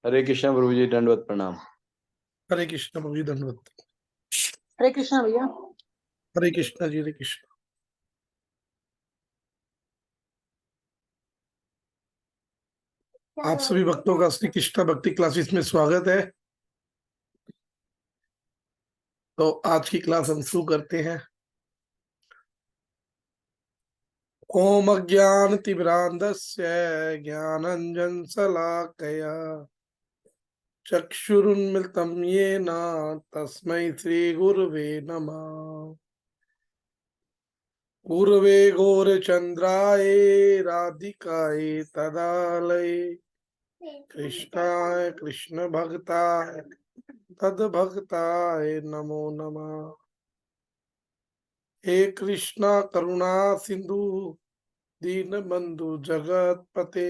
हरे कृष्णा प्रभु जी, दंडवत प्रणाम। हरे कृष्णा प्रभु जी, दंडवत। हरे कृष्णा भैया। हरे कृष्णा जी, हरे कृष्णा। आप सभी भक्तों का श्री कृष्णा भक्ति क्लासेस में स्वागत है। तो आज की क्लास हम शुरू करते हैं। ओम अज्ञान तिमिरांधस्य ज्ञानांजन शलाकया चक्षुरुन्मिलितं येन तस्मै श्री गुरवे नमः। गुरवे गौरचंद्राय राधिकाय तदालये कृष्णाय कृष्ण भक्ताय तद्भक्ताय नमो नमः। हे कृष्णा करुणा सिंधु दीनबंधु जगतपते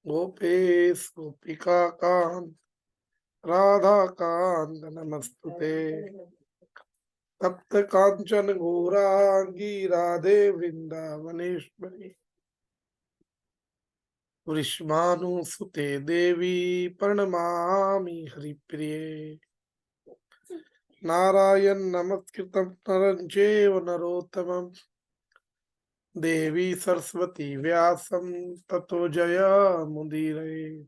गोपेश गोपिका कांत राधा कांत नमस्तुते। तप्त कांचन गौरांगी राधे वृंदावनेश्वरी वृषभानुसुते देवी प्रणमामि हरिप्रिये। नारायण नमस्कृतं नरं चैव नरोत्तमं देवी सरस्वती व्यासं ततो जयमुदीरये।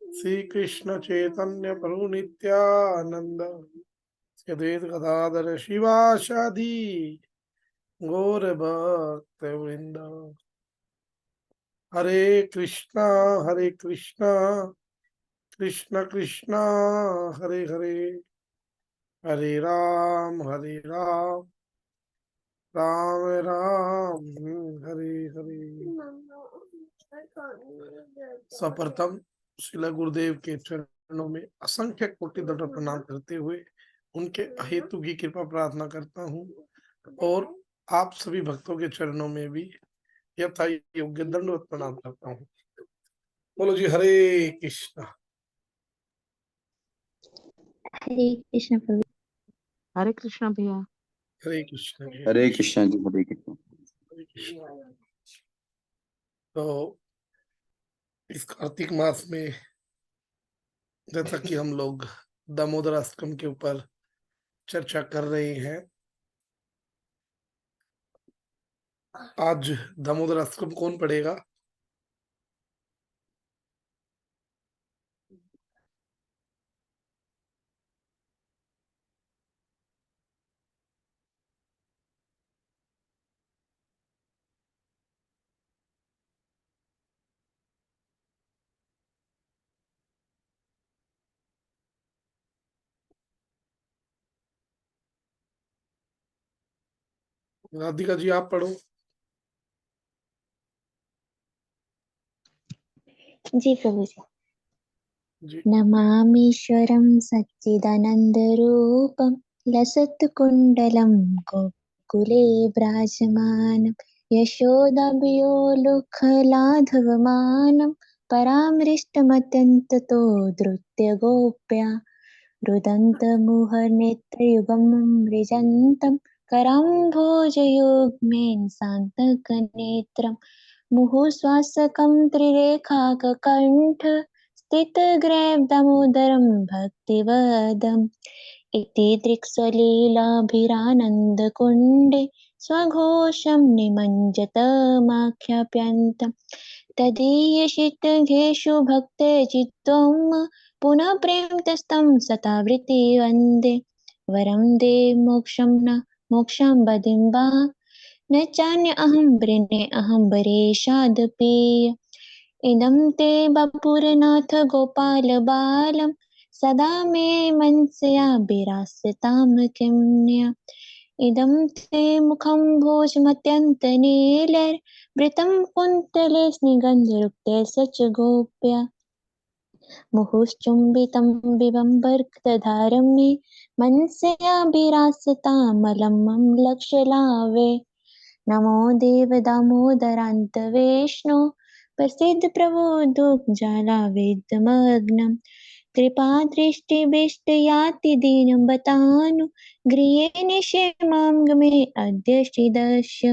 श्री कृष्ण चैतन्य प्रभु नित्यानंद अद्वैत गदाधर शिवासादि गौर भक्त वृंद। हरे कृष्णा कृष्ण कृष्ण हरे हरे, हरे राम राम राम हरे हरे। सर्वप्रथम श्रील गुरुदेव के चरणों में असंख्य कोटि दंड प्रणाम करते हुए उनके अहेतु की कृपा प्रार्थना करता हूँ और आप सभी भक्तों के चरणों में भी यथा योग्य दंडवत प्रणाम करता हूँ। बोलो जी हरे कृष्णा। हरे कृष्ण प्रभु। हरे कृष्णा भैया। हरे कृष्ण जी, हरे कृष्णा जी, हरे कृष्णा। हरे कृष्ण। तो इस कार्तिक मास में जैसा कि हम लोग दामोदर अष्टकम के ऊपर चर्चा कर रहे हैं, आज दामोदर अष्टकम कौन पढ़ेगा? राधिका जी आप पढ़ो। जी प्रभु जी। जी। नमामीश्वरं सच्चिदानन्दरूपं लसत्कुण्डलं गोकुले विराजमानं यशोदाभियोलुखलाधवमानं परामृष्टमत्यन्ततो धृत्य गोप्या रुदन्तमुहुर्नेत्रयुगं मृजन्तं कराम्भोजयुग्मेन सान्तकनेत्रं मुहुश्वासकं त्रिरेखाककण्ठ स्थितग्रैव दामोदरं भक्तिवदम् इति दृक्स्वलीलाभिरानन्दकुण्डे स्वघोषं निमज्जतमाख्याप्यन्तम् तदीयशितघेषु भक्ते चित्तं पुनः प्रेमतस्तं सतावृत्ति वन्दे वरं दे मोक्षं न मोक्षं बदिं वा न चान्यहं वृणे अहं वरेशादपि इदं ते बपुरनाथ गोपाल बालं सदा मे मनसया विरासतां किम्न्या इदं ते मुखं भोजमत्यन्तनीलैर्वृतं कुन्तले स्निग्धरुक्ते स च गोप्या मुहुश्चुम्बितं बिबम्बरक्तधारं मे मनसया विरासतामलं मम लक्ष्यलावे नमो देव दामोदरान्त विष्णु प्रसीद प्रभो दुःखजालावेदमग्नं कृपादृष्टिभिष्टयाति दीनं बतानु गृहे निशेमां गमे अद्य श्रीदस्य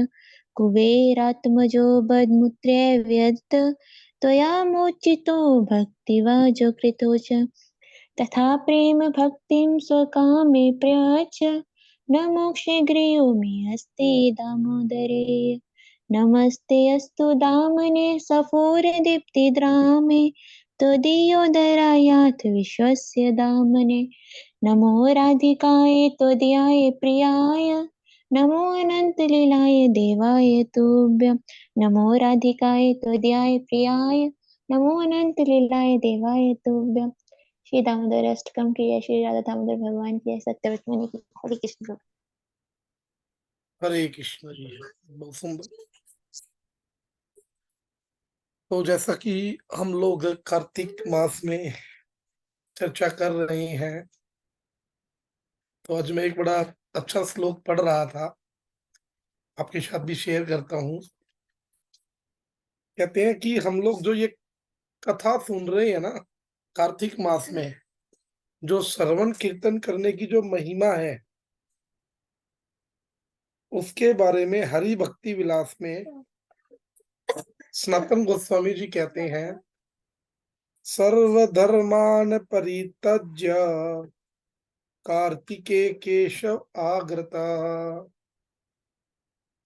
कुबेरात्मजो बद्मुत्र्यव्यक्त त्वया मोचितो भक्तिवाजो कृतो च तथा प्रेम भक्तिं स्वकामे प्रयाच्य न मोक्षे गृहो मे अस्ति दामोदरे नमस्ते अस्तु दामने सफोरदीप्तिद्रामे त्वदीयोदरायाथ विश्वस्य दामने नमो राधिकाय त्वदीयाय प्रियाय नमो अनन्तलीलाय देवाय तुभ्यं नमो राधिकाय त्वदीयाय प्रियाय नमो अनन्तलीलाय देवाय तुभ्यं श्री दामोदर अष्टकम की जय, श्री राधा दामोदर भगवान की जय, सत्यव्रत मुनि की जय। हरे कृष्ण। हरे कृष्ण जी। बहुत सुंदर। तो जैसा कि हम लोग कार्तिक मास में चर्चा कर रहे हैं, तो आज मैं एक बड़ा अच्छा श्लोक पढ़ रहा था, आपके साथ भी शेयर करता हूँ। कहते हैं कि हम लोग जो ये कथा सुन रहे हैं ना, कार्तिक मास में जो श्रवण कीर्तन करने की जो महिमा है, उसके बारे में हरि भक्ति विलास में सनातन गोस्वामी जी कहते हैं, सर्वधर्मान परित्यज्य कार्तिके केशव आग्रता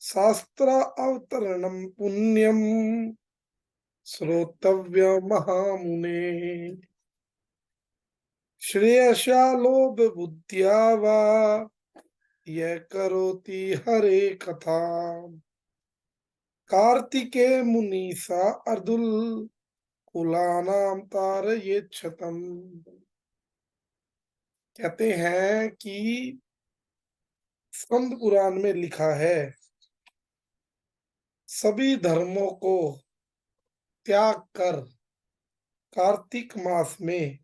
शास्त्र अवतरणम पुण्यम श्रोतव्य महामुने श्रेयसा लोभ बुद्धिया वा यह करोति हरे कथा कार्तिके मुनीसा अर्दुल कुलानाम तारयेच्छतम। कहते हैं कि स्कंद पुराण में लिखा है, सभी धर्मों को त्याग कर कार्तिक मास में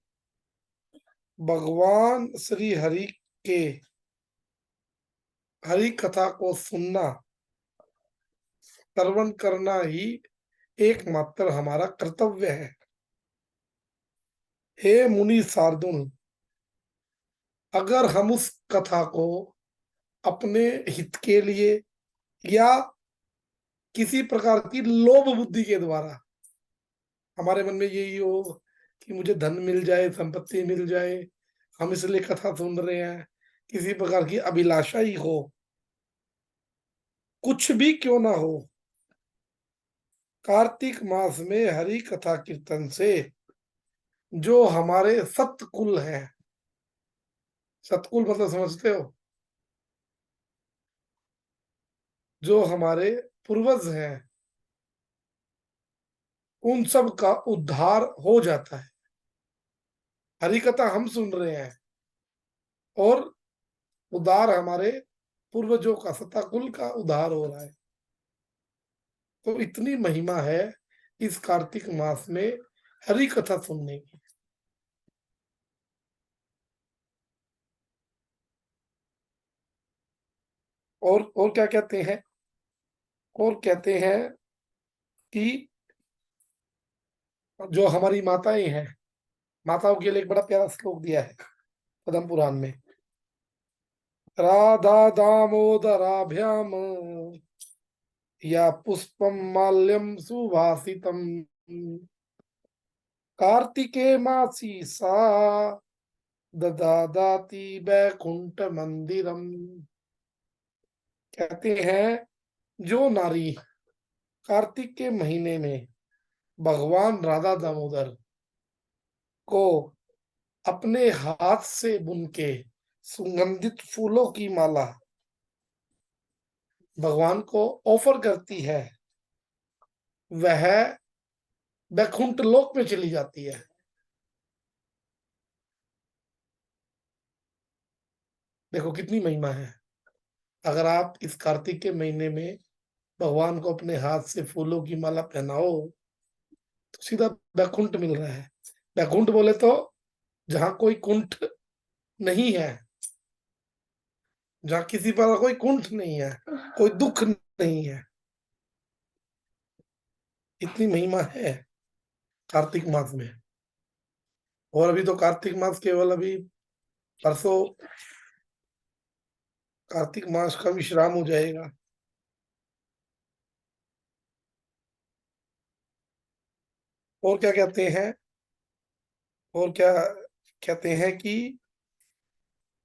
भगवान श्री हरि के हरि कथा को सुनना, श्रवण करना ही एकमात्र हमारा कर्तव्य है। हे मुनि शार्दुल, अगर हम उस कथा को अपने हित के लिए या किसी प्रकार की लोभ बुद्धि के द्वारा, हमारे मन में यही हो कि मुझे धन मिल जाए, संपत्ति मिल जाए, हम इसलिए कथा सुन रहे हैं, किसी प्रकार की अभिलाषा ही हो, कुछ भी क्यों ना हो, कार्तिक मास में हरि कथा कीर्तन से जो हमारे सतकुल है, सतकुल मतलब समझते हो, जो हमारे पूर्वज हैं, उन सब का उद्धार हो जाता है। हरि कथा हम सुन रहे हैं और उद्धार हमारे पूर्वजों का, सताकुल का उद्धार हो रहा है। तो इतनी महिमा है इस कार्तिक मास में हरि कथा सुनने की। और क्या कहते हैं, और कहते हैं कि जो हमारी माताएं हैं, माताओं के लिए एक बड़ा प्यारा श्लोक दिया है पद्म पुराण में, राधा दामोदराभ्याम या पुष्पम माल्यम सुभाषितम कार्तिके मासी सा ददाति वैकुंठ मंदिरम। कहते हैं जो नारी कार्तिक के महीने में भगवान राधा दामोदर को अपने हाथ से बुन के सुगंधित फूलों की माला भगवान को ऑफर करती है, वह वैकुंठ लोक में चली जाती है। देखो कितनी महिमा है। अगर आप इस कार्तिक के महीने में भगवान को अपने हाथ से फूलों की माला पहनाओ तो सीधा वैकुंठ मिल रहा है। वैकुंठ बोले तो जहां कोई कुंठ नहीं है, जहां किसी पर कोई कुंठ नहीं है, कोई दुख नहीं है। इतनी महिमा है कार्तिक मास में। और अभी तो कार्तिक मास केवल अभी परसों कार्तिक मास का विश्राम हो जाएगा। और क्या कहते हैं, और क्या कहते हैं कि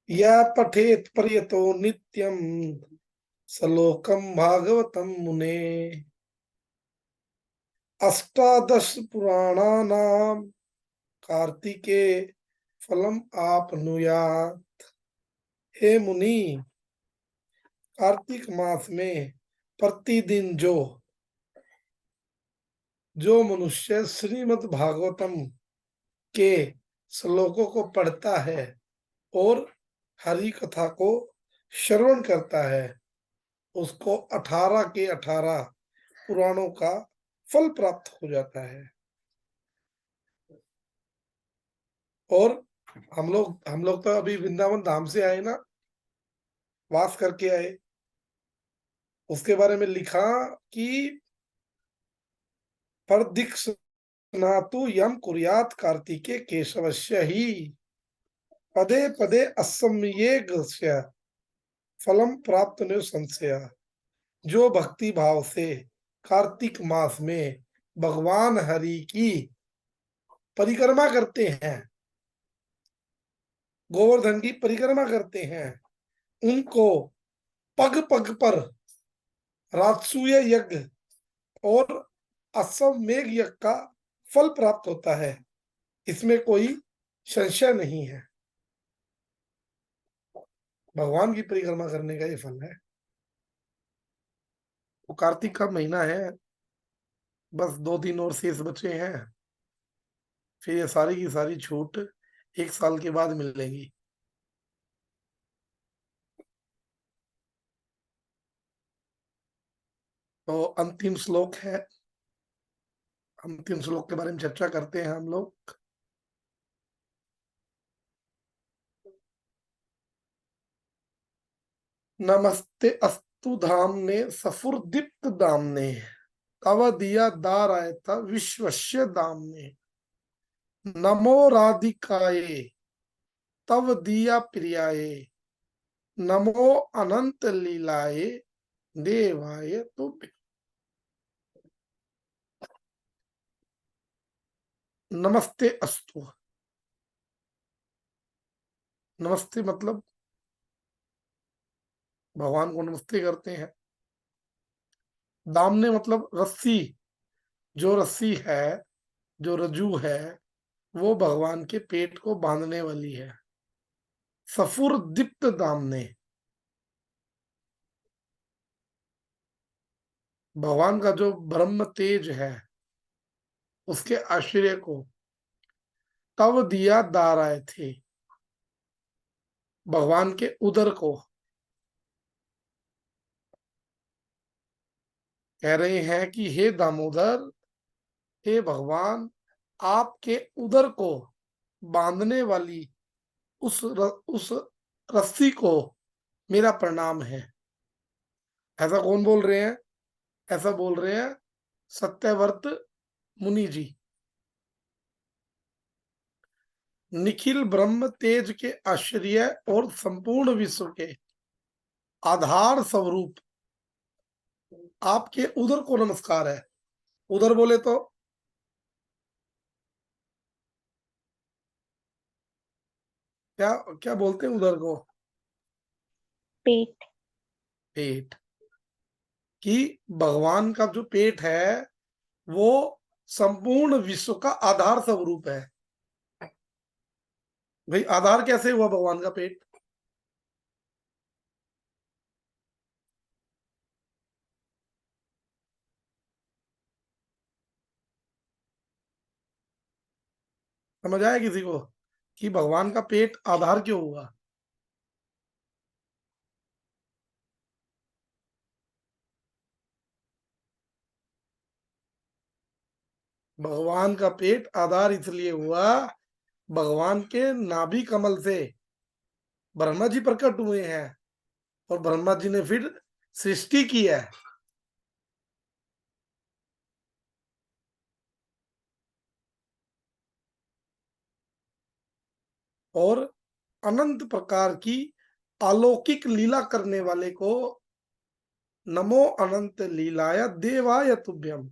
या पठेत पर्यतो नित्यम सलोकम भागवतम मुने अष्टादश पुराणानाम कार्तिके फलम आपनुयात। हे मुनि, कार्तिक मास में प्रतिदिन जो मनुष्य श्रीमद् भागवतम के श्लोकों को पढ़ता है और हरि कथा को श्रवण करता है, उसको 18 के 18 पुराणों का फल प्राप्त हो जाता है। और हम लोग तो अभी वृंदावन धाम से आए ना, वास करके आए। उसके बारे में लिखा कि प्रदीक्षिणातु यम कुर्यात कार्तिके केशवस्य ही पदे पदे असम्येगस्य फलम प्राप्त न संशय। जो भक्ति भाव से कार्तिक मास में भगवान हरि की परिक्रमा करते हैं, गोवर्धन की परिक्रमा करते हैं, उनको पग पग पर राजसूय यज्ञ और अश्वमेध यज्ञ का फल प्राप्त होता है, इसमें कोई संशय नहीं है। भगवान की परिक्रमा करने का ये फल है। वो कार्तिक का महीना है, बस 2 दिन और शेष बचे हैं, फिर ये सारी की सारी छूट 1 साल के बाद मिलेगी। तो अंतिम श्लोक है, अंतिम श्लोक के बारे में चर्चा करते हैं हम लोग। नमस्ते अस्तु धामने सफुरदीप्त दामने तव दिया दार आय था विश्वस्य दामने नमो राधिकाये तव दिया प्रियाये नमो अनंत लीलाये देवाय तुभ्यं। नमस्ते अस्तु, नमस्ते मतलब भगवान को नमस्ते करते हैं। दामने मतलब रस्सी, जो रस्सी है, जो रज्जू है, वो भगवान के पेट को बांधने वाली है। सफुर दीप्त दामने, भगवान का जो ब्रह्म तेज है, उसके आश्चर्य को तव दिया दार आए थे, भगवान के उदर को कह रहे हैं कि हे दामोदर, हे भगवान, आपके उदर को बांधने वाली उस रस्सी को मेरा प्रणाम है। ऐसा कौन बोल रहे हैं? ऐसा बोल रहे हैं सत्यव्रत मुनि जी। निखिल ब्रह्म तेज के आश्चर्य और संपूर्ण विश्व के आधार स्वरूप आपके उदर को नमस्कार है। उदर बोले तो क्या क्या बोलते हैं उदर को? पेट। पेट। कि भगवान का जो पेट है वो संपूर्ण विश्व का आधार स्वरूप है। भाई आधार कैसे हुआ भगवान का पेट? समझ आया किसी को कि भगवान का पेट आधार क्यों हुआ? भगवान का पेट आधार इसलिए हुआ, भगवान के नाभि कमल से ब्रह्मा जी प्रकट हुए हैं और ब्रह्मा जी ने फिर सृष्टि की है। और अनंत प्रकार की अलौकिक लीला करने वाले को नमो अनंत लीलाय देवाय तुभ्यम,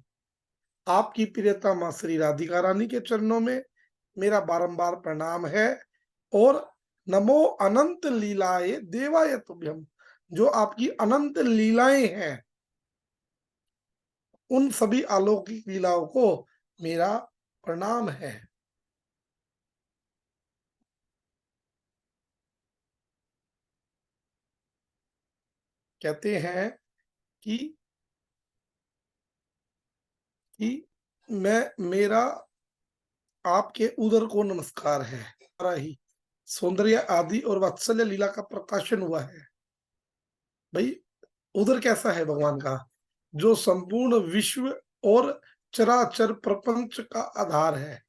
आपकी प्रियता माँ श्री राधिका रानी के चरणों में मेरा बारंबार प्रणाम है। और नमो अनंत लीलाए देवाय तुभ्यम, जो आपकी अनंत लीलाएं हैं उन सभी अलौकिक लीलाओं को मेरा प्रणाम है। कहते हैं कि मेरा आपके उदर को नमस्कार है। ही सौंदर्य आदि और वात्सल्य लीला का प्रकाशन हुआ है। भाई उदर कैसा है भगवान का? जो संपूर्ण विश्व और चराचर प्रपंच का आधार है,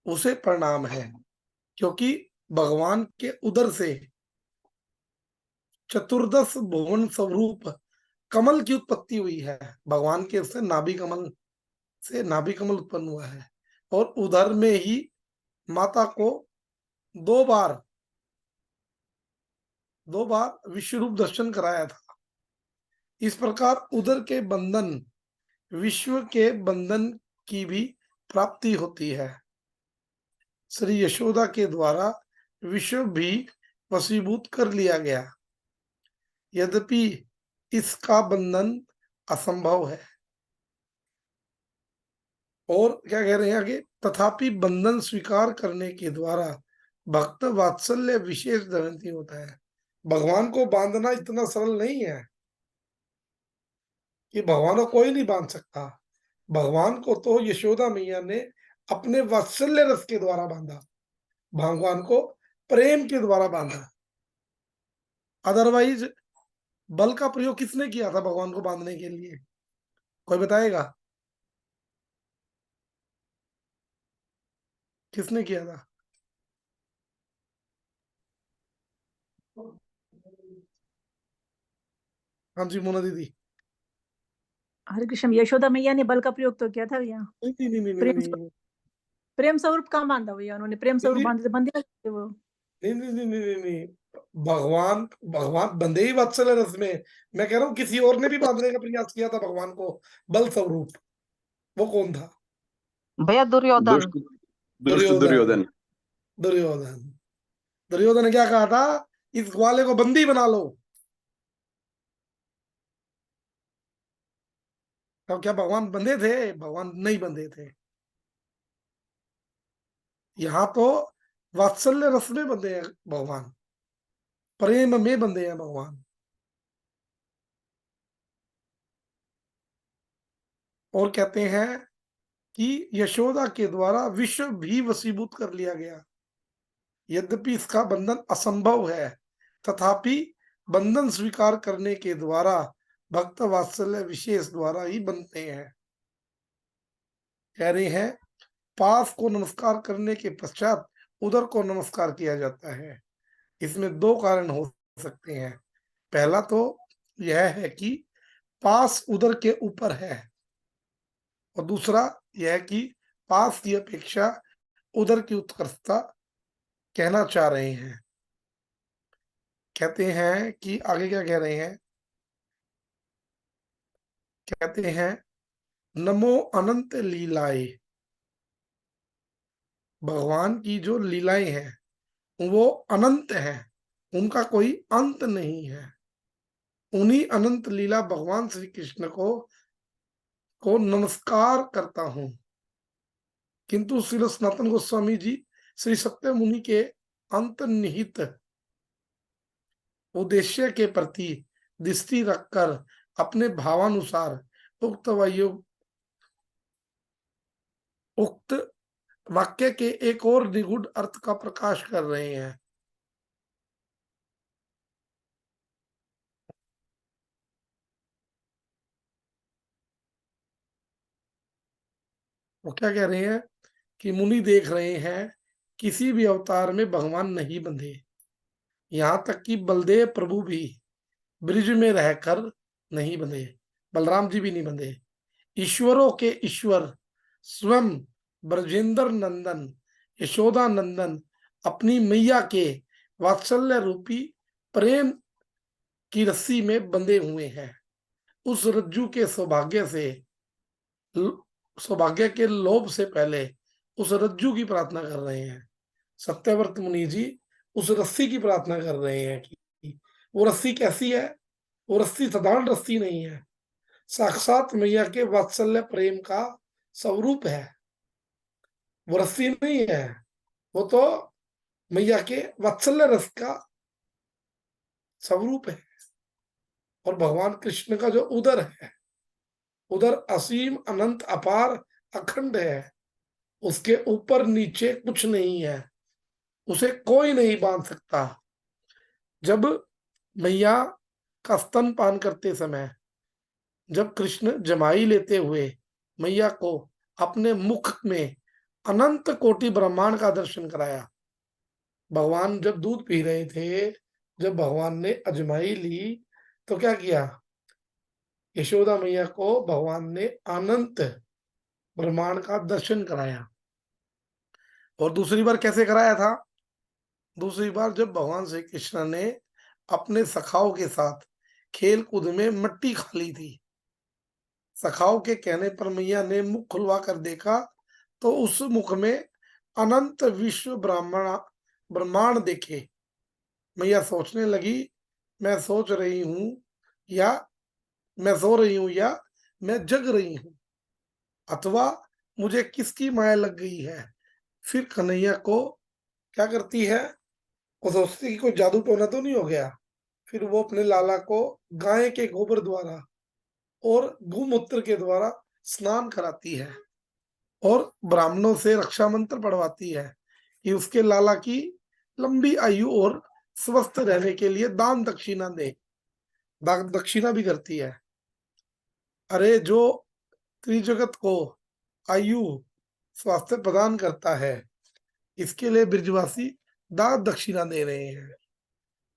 उसे प्रणाम है। क्योंकि भगवान के उदर से चतुर्दश भुवन स्वरूप कमल की उत्पत्ति हुई है। भगवान के से नाभि कमल उत्पन्न हुआ है। और उधर में ही माता को दो बार विश्व रूप दर्शन कराया था। इस प्रकार उदर के बंधन विश्व के बंधन की भी प्राप्ति होती है। श्री यशोदा के द्वारा विश्व भी वशीभूत कर लिया गया, यद्यपि इसका बंधन असंभव है। और क्या कह रहे हैं आगे? तथापि बंधन स्वीकार करने के द्वारा भक्त वात्सल्य विशेष धरती होता है। भगवान को बांधना इतना सरल नहीं है कि भगवान को कोई नहीं बांध सकता। भगवान को तो यशोदा मैया ने अपने वात्सल्य रस के द्वारा बांधा, भगवान को प्रेम के द्वारा बांधा। अदरवाइज बल का प्रयोग किसने किया था भगवान को बांधने के लिए? कोई बताएगा किसने किया था? हाँ जी मोना दीदी। हरे कृष्ण, यशोदा मैया ने बल का प्रयोग तो किया था भैया। नहीं नहीं नहीं प्रेम नहीं प्रेम स्वरूप कहाँ बांधा भैया उन्होंने? प्रेम स्वरूप बंधे थे वो। नहीं नहीं नहीं नहीं नहीं नहीं। भगवान बंधे ही वात्सल्य रस में। मैं कह रहा हूँ किसी और ने भी बांधने का प्रयास किया था भगवान को बल स्वरूप। वो कौन था? भैया दुर्योधन। दुष्ट दुष्ट दुर्योधन। दुर्योधन। दुर्योधन ने क्या कहा था? इस ग्वाले को बंदी बना लो। तब क्या भगवान बंधे थे? भगवान नहीं बंधे थे। यहाँ तो वात्सल्य रस में बंधे हैं भगवान, प्रेम में बंधे हैं भगवान। और कहते हैं कि यशोदा के द्वारा विश्व भी वशीभूत कर लिया गया, यद्यपि इसका बंधन असंभव है। तथापि बंधन स्वीकार करने के द्वारा भक्त वात्सल्य विशेष द्वारा ही बनते हैं। कह रहे हैं पास को नमस्कार करने के पश्चात उदर को नमस्कार किया जाता है। इसमें दो कारण हो सकते हैं। पहला तो यह है कि पास उदर के ऊपर है, और दूसरा यह कि पास की अपेक्षा उदर की उत्कृष्टता कहना चाह रहे हैं। कहते हैं कि आगे क्या कह रहे हैं? कहते हैं नमो अनंत लीलाए। भगवान की जो लीलाएं हैं वो अनंत हैं, उनका कोई अंत नहीं है। उन्हीं अनंत लीला भगवान श्री कृष्ण को नमस्कार करता हूं। किंतु श्री सनातन गोस्वामी जी श्री सत्य मुनि के अंतर्निहित उद्देश्य के प्रति दृष्टि रखकर अपने भावानुसार उक्त वाक्य के एक और निगूढ़ अर्थ का प्रकाश कर रहे हैं। वो क्या कह रहे हैं कि मुनि देख रहे हैं किसी भी अवतार में भगवान नहीं बंधे। यहाँ तक कि बलदेव प्रभु भी ब्रिज में रहकर नहीं बंधे, बलराम जी भी नहीं बंधे। ईश्वरों के ईश्वर स्वयं ब्रजेंद्र नंदन यशोदा नंदन अपनी मैया के वात्सल्य रूपी प्रेम की रस्सी में बंधे हुए हैं। उस रज्जू के सौभाग्य से सौभाग्य के लोभ से पहले उस रज्जू की प्रार्थना कर रहे हैं। सत्यव्रत मुनि जी उस रस्सी की प्रार्थना कर रहे हैं कि वो रस्सी कैसी है? वो रस्सी साधारण रस्सी नहीं है, साक्षात मैया के वात्सल्य प्रेम का स्वरूप है। वो रस्सी नहीं है, वो तो मैया के वात्सल्य रस का स्वरूप है। और भगवान कृष्ण का जो उदर है, उदर असीम अनंत अपार अखंड है, उसके ऊपर नीचे कुछ नहीं है, उसे कोई नहीं बांध सकता। जब मैया का स्तन पान करते समय, जब कृष्ण जमाई लेते हुए मैया को अपने मुख में अनंत कोटि ब्रह्मांड का दर्शन कराया, भगवान जब दूध पी रहे थे, जब भगवान ने अजमाई ली तो क्या किया? यशोदा मैया को भगवान ने अनंत ब्रह्मांड का दर्शन कराया। और दूसरी बार कैसे कराया था? दूसरी बार जब भगवान श्री कृष्ण ने अपने सखाओं के साथ खेल कूद में मिट्टी खा ली थी, सखाओं के कहने पर मैया ने मुख खुलवा कर देखा तो उस मुख में अनंत विश्व ब्रह्मांड देखे। मैया सोचने लगी, मैं सोच रही हूं या मैं सो रही हूं या मैं जग रही हूं, अथवा मुझे किसकी माया लग गई है। फिर कन्हैया को क्या करती है? वो सोचती कि कोई जादू टोना तो नहीं हो गया। फिर वो अपने लाला को गाय के गोबर द्वारा और गोमूत्र के द्वारा स्नान कराती है और ब्राह्मणों से रक्षा मंत्र पढ़वाती है कि उसके लाला की लंबी आयु और स्वस्थ रहने के लिए दान दक्षिणा दे। दक्षिणा भी करती है। अरे जो त्रिजगत को आयु स्वास्थ्य प्रदान करता है, इसके लिए ब्रजवासी दान दक्षिणा दे रहे हैं,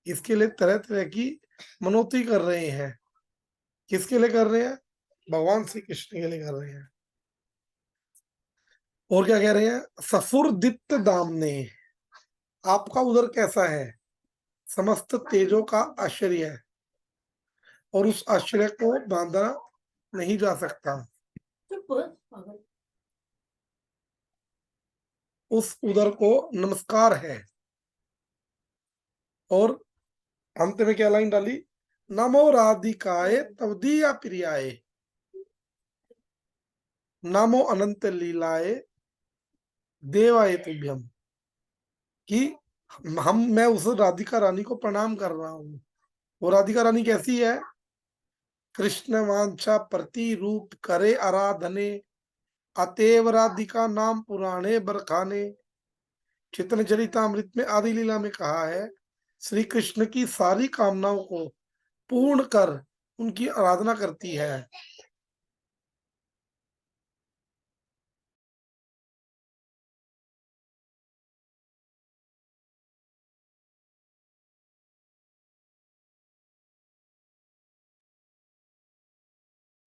इसके लिए तरह तरह की मनौती कर रहे हैं। किसके लिए कर रहे हैं? भगवान श्री कृष्ण के लिए कर रहे हैं। और क्या कह रहे हैं? सफुरदीप्त दामने, आपका उदर कैसा है? समस्त तेजों का आश्चर्य है और उस आश्चर्य को बांधा नहीं जा सकता। उस उदर को नमस्कार है। और अंत में क्या लाइन डाली? नमो राधिकाए तवदीया प्रियाए, नमो अनंत लीलाए देवाय तुभ्यम, कि मैं उस राधिका रानी को प्रणाम कर रहा हूं। वो राधिका रानी कैसी है? कृष्ण वांछा प्रति रूप करे आराधने, अतएव राधिका नाम पुराणे बरखाने। चैतन्य चरितामृत में आदि लीला में कहा है, श्री कृष्ण की सारी कामनाओं को पूर्ण कर उनकी आराधना करती है।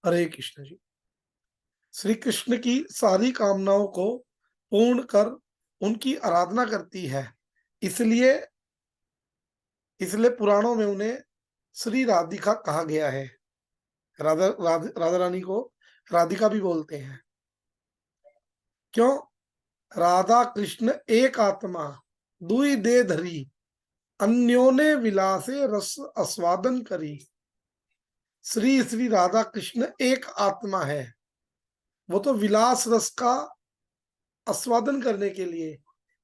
हरे कृष्ण जी। श्री कृष्ण की सारी कामनाओं को पूर्ण कर उनकी आराधना करती है, इसलिए इसलिए पुराणों में उन्हें श्री राधिका कहा गया है। राधा रानी को राधिका भी बोलते हैं। क्यों? राधा कृष्ण एक आत्मा दुई दे धरी, अन्योने विलासे रस आस्वादन करी। श्री श्री राधा कृष्ण एक आत्मा है, वो तो विलास रस का आस्वादन करने के लिए,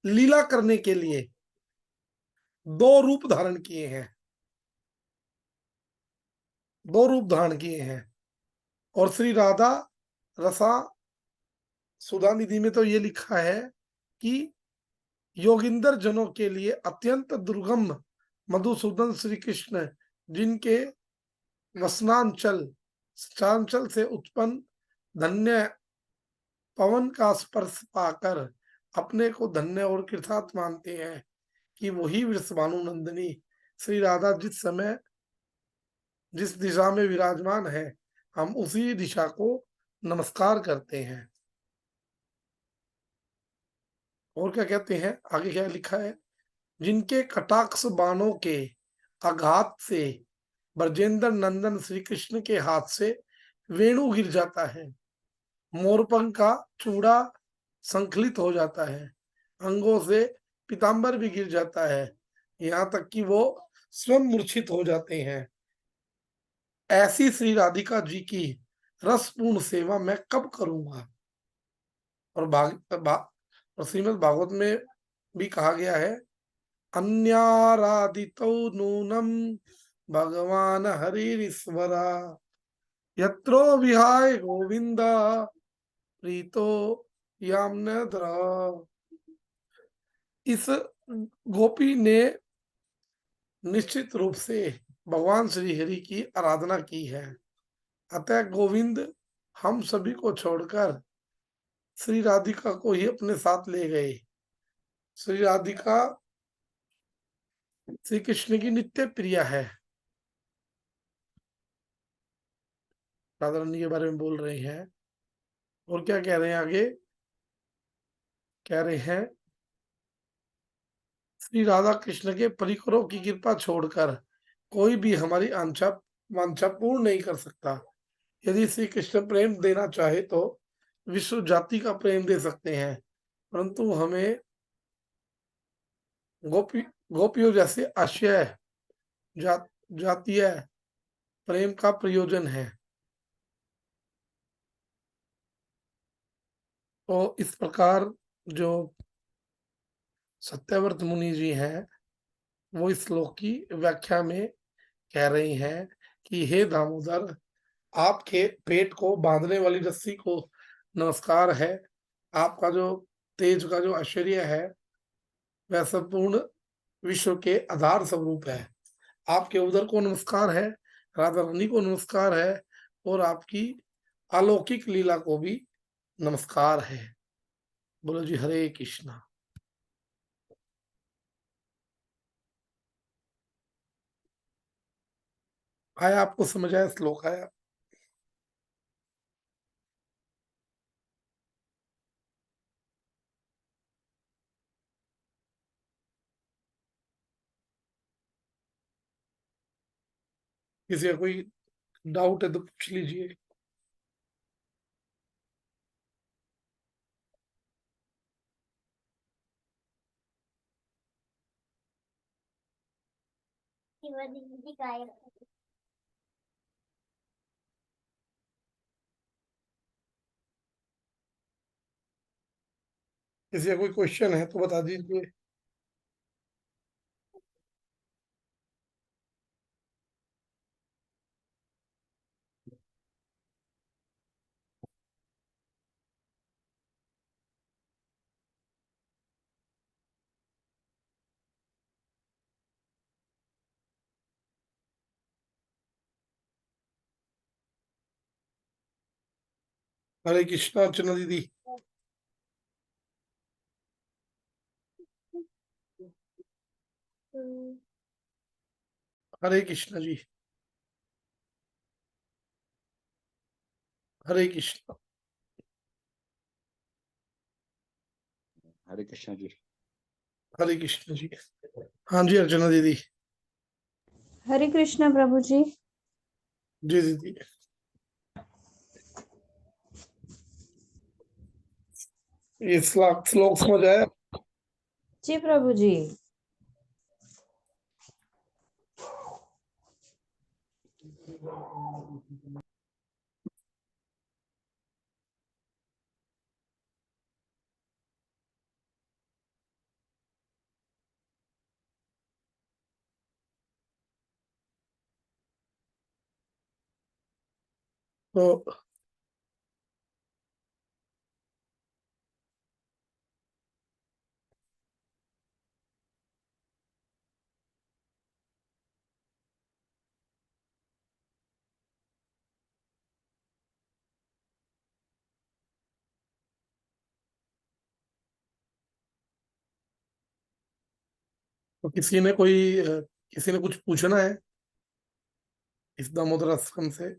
लीला करने के लिए दो रूप धारण किए हैं, दो रूप धारण किए हैं। और श्री राधा रसा सुधा निधि में तो ये लिखा है कि योगिंदर जनों के लिए अत्यंत दुर्गम मधुसूदन श्री कृष्ण, जिनके वसनांचल चांचल से उत्पन्न धन्य पवन का स्पर्श पाकर अपने को धन्य और कृतार्थ मानते हैं कि वही वृषभानु नंदिनी श्री राधा जिस समय जिस दिशा में विराजमान है, हम उसी दिशा को नमस्कार करते हैं। और क्या कहते हैं? आगे क्या लिखा है? जिनके कटाक्ष बाणों के आघात से ब्रजेंद्र नंदन श्री कृष्ण के हाथ से वेणु गिर जाता है, मोरपंख का चूड़ा संखलित हो जाता है, अंगों से पीतांबर भी गिर जाता है, यहाँ तक कि वो स्वयं मूर्छित हो जाते हैं। ऐसी श्री राधिका जी की रसपूर्ण सेवा मैं कब करूंगा। और और श्रीमद् भागवत में भी कहा गया है, अन्याराधितो नूनम भगवान हरिरीश्वरा यत्रो विहाय गोविंदा प्रीतो याम्नद्रा। इस गोपी ने निश्चित रूप से भगवान श्री हरि की आराधना की है, अतः गोविंद हम सभी को छोड़कर श्री राधिका को ही अपने साथ ले गए। श्री राधिका श्री कृष्ण की नित्य प्रिया है। राधा रानी के बारे में बोल रहे हैं और क्या कह रहे हैं आगे, कह रहे हैं श्री राधा कृष्ण के परिकरों की कृपा छोड़कर कोई भी हमारी वांछा पूर्ण नहीं कर सकता। यदि श्री कृष्ण प्रेम देना चाहे तो विश्व जाति का प्रेम दे सकते हैं, परंतु हमें गोपियों जैसे आशय जातीय प्रेम का प्रयोजन है। तो इस प्रकार जो सत्यव्रत मुनि जी हैं वो इस श्लोक की व्याख्या में कह रही हैं कि हे दामोदर, आपके पेट को बांधने वाली रस्सी को नमस्कार है। आपका जो तेज का जो ऐश्वर्य है वह संपूर्ण विश्व के आधार स्वरूप है। आपके उदर को नमस्कार है, राधा रानी को नमस्कार है और आपकी अलौकिक लीला को भी नमस्कार है। बोलो जी हरे कृष्णा। आया आपको समझ आया, श्लोक आया? किसी का कोई डाउट है तो पूछ लीजिए। किसी का कोई क्वेश्चन है तो बता दीजिए। हरे कृष्णा अर्चना दीदी। हरे कृष्णा जी। हरे कृष्णा। हरे कृष्णा जी। हरे कृष्णा जी। हाँ जी अर्चना दीदी। हरे कृष्णा प्रभु जी। जी दीदी। ये श्लोक समझ आया? जी प्रभु जी। तो किसी ने कुछ पूछना है इस दामोदर आश्रम से,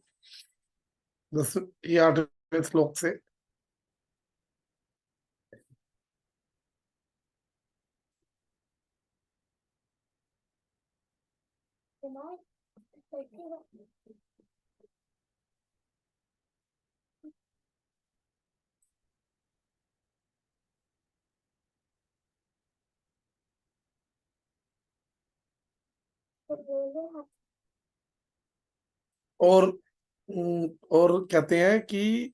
10 या 8वें श्लोक से? और और कहते हैं कि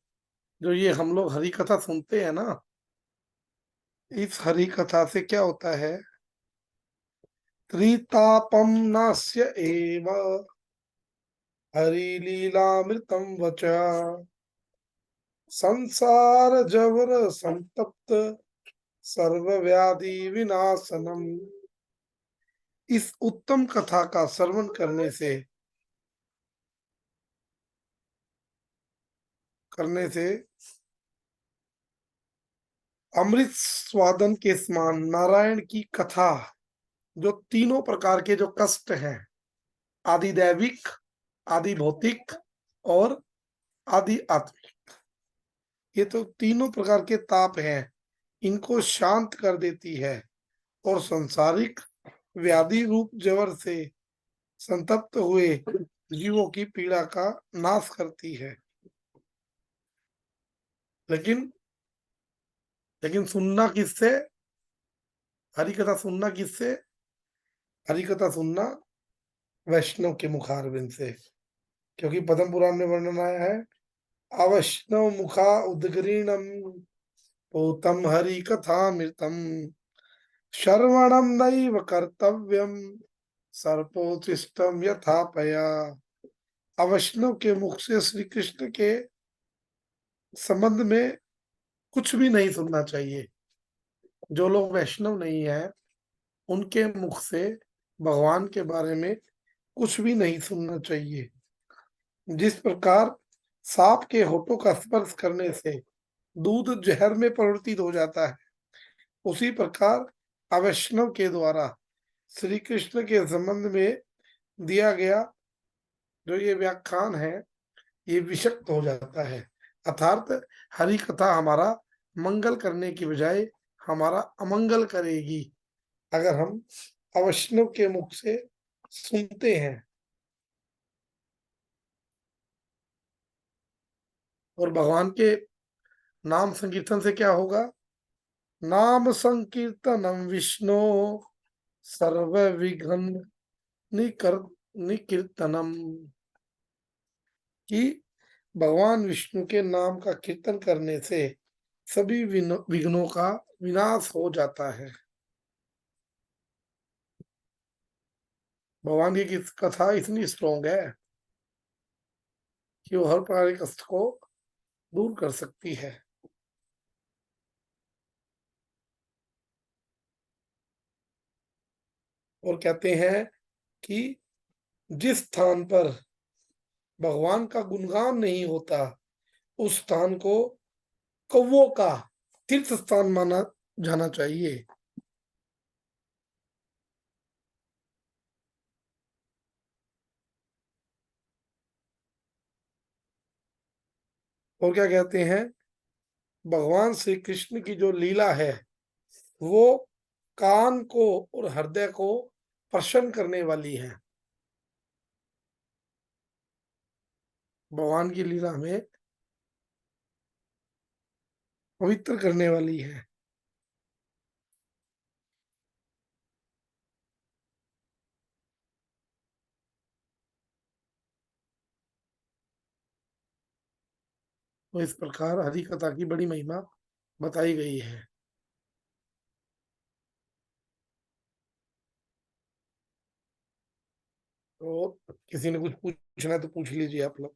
जो ये हम लोग हरि कथा सुनते हैं ना, इस हरि कथा से क्या होता है, त्रितापम नास्य एव हरि लीलामृतम वच संसार जवर संतप्त सर्व व्याधि विनाशनम। इस उत्तम कथा का श्रवण करने से अमृत स्वादन के समान नारायण की कथा, जो तीनों प्रकार के जो कष्ट हैं, आदि दैविक, आदि भौतिक और आदि आत्मिक, ये तो तीनों प्रकार के ताप हैं, इनको शांत कर देती है और संसारिक व्याधि रूप जवर से संतप्त हुए जीवों की पीड़ा का नाश करती है। लेकिन सुनना किससे, हरि कथा सुनना किससे, हरि कथा सुनना वैष्णव के मुखारविंद से, क्योंकि पद्म पुराण में वर्णन आया है, अवैष्णव मुखा उद्गीर्णम पूतम हरि कथामृतम श्रवणम नैव कर्तव्यम सर्पोत्तिष्ठम यथापया। अवैष्णव के मुख से श्री कृष्ण के संबंध में कुछ भी नहीं सुनना चाहिए। जो लोग वैष्णव नहीं है, उनके मुख से भगवान के बारे में कुछ भी नहीं सुनना चाहिए। जिस प्रकार सांप के होठों का स्पर्श करने से दूध जहर में परिवर्तित हो जाता है, उसी प्रकार अवैष्णव के द्वारा श्री कृष्ण के संबंध में दिया गया जो ये व्याख्यान है, ये विषक्त हो जाता है। अर्थात हरि कथा हमारा मंगल करने की बजाय हमारा अमंगल करेगी, अगर हम अवैष्णव के मुख से सुनते हैं। और भगवान के नाम संकीर्तन से क्या होगा, नाम संकीर्तनम विष्णु सर्व विघ्न निकीर्तनम, कि भगवान विष्णु के नाम का कीर्तन करने से सभी विघ्नों का विनाश हो जाता है। भगवान की कथा इतनी स्ट्रॉन्ग है कि वो हर प्रकार के कष्ट को दूर कर सकती है। और कहते हैं कि जिस स्थान पर भगवान का गुणगान नहीं होता, उस स्थान को कौवों का तीर्थ स्थान माना जाना चाहिए। और क्या कहते हैं, भगवान श्री कृष्ण की जो लीला है वो कान को और हृदय को प्रसन्न करने वाली है। भगवान की लीला में पवित्र करने वाली है। तो इस प्रकार हरि कथा की बड़ी महिमा बताई गई है। तो किसी ने कुछ पूछना है तो पूछ लीजिए आप लोग।